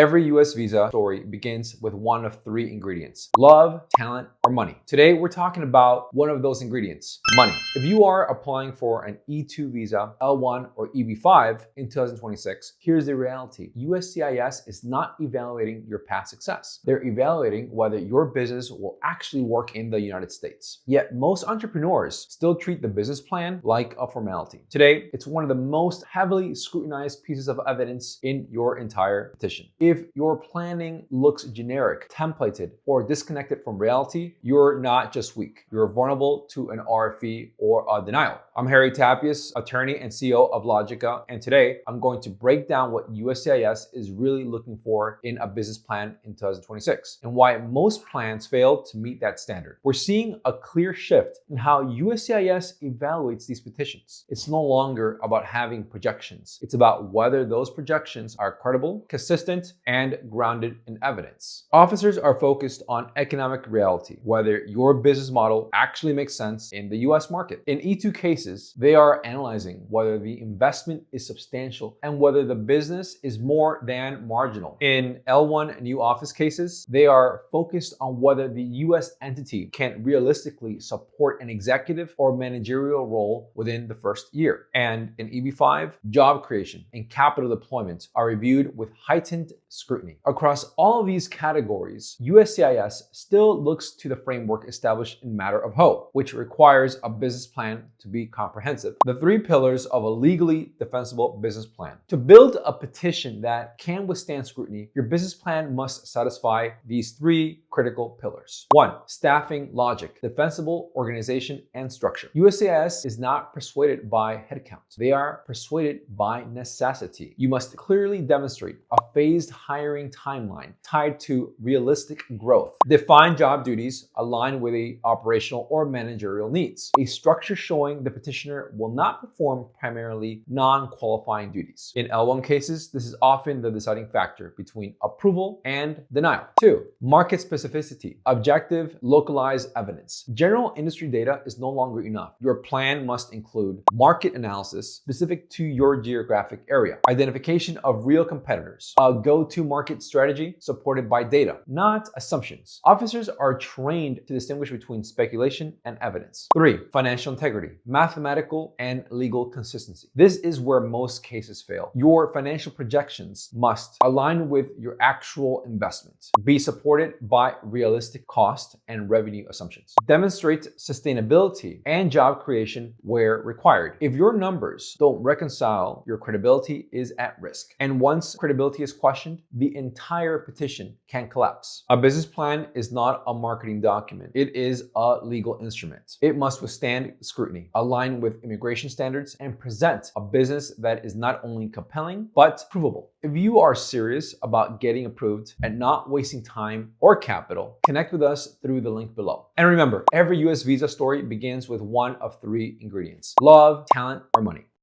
Every US visa story begins with one of three ingredients: love, talent, or money. Today, we're talking about one of those ingredients: money. If you are applying for an E2 visa, L1, or EB5 in 2026, here's the reality. USCIS is not evaluating your past success. They're evaluating whether your business will actually work in the United States. Yet most entrepreneurs still treat the business plan like a formality. Today, it's one of the most heavily scrutinized pieces of evidence in your entire petition. If your planning looks generic, templated, or disconnected from reality, you're not just weak. You're vulnerable to an RFE or a denial. I'm Tapias, attorney and CEO of Loigica, and today I'm going to break down what USCIS is really looking for in a business plan in 2026 and why most plans fail to meet that standard. We're seeing a clear shift in how USCIS evaluates these petitions. It's no longer about having projections. It's about whether those projections are credible, consistent, and grounded in evidence. Officers are focused on economic reality, whether your business model actually makes sense in the US market. In E2 cases, they are analyzing whether the investment is substantial and whether the business is more than marginal. In L1 new office cases, they are focused on whether the US entity can realistically support an executive or managerial role within the first year. And in EB5, job creation and capital deployment are reviewed with heightened scrutiny. Across all of these categories, USCIS still looks to the framework established in Matter of Hope, which requires a business plan to be comprehensive. The three pillars of a legally defensible business plan. To build a petition that can withstand scrutiny, your business plan must satisfy these three critical pillars. 1. Staffing logic, defensible organization and structure. USCIS is not persuaded by headcount. They are persuaded by necessity. You must clearly demonstrate a phased hiring timeline tied to realistic growth. Define job duties aligned with the operational or managerial needs. A structure showing the petitioner will not perform primarily non-qualifying duties. In L1 cases, this is often the deciding factor between approval and denial. 2. Market specificity, objective, localized evidence. General industry data is no longer enough. Your plan must include market analysis specific to your geographic area, identification of real competitors, a go-to market strategy supported by data, not assumptions. Officers are trained to distinguish between speculation and evidence. 3. Financial integrity, mathematical and legal consistency. This is where most cases fail. Your financial projections must align with your actual investments, be supported by realistic cost and revenue assumptions, demonstrate sustainability and job creation where required. If your numbers don't reconcile, your credibility is at risk. And once credibility is questioned, the entire petition can collapse. A business plan is not a marketing document. It is a legal instrument. It must withstand scrutiny, align with immigration standards, and present a business that is not only compelling, but provable. If you are serious about getting approved and not wasting time or capital, connect with us through the link below. And remember, every US visa story begins with one of three ingredients: love, talent, or money.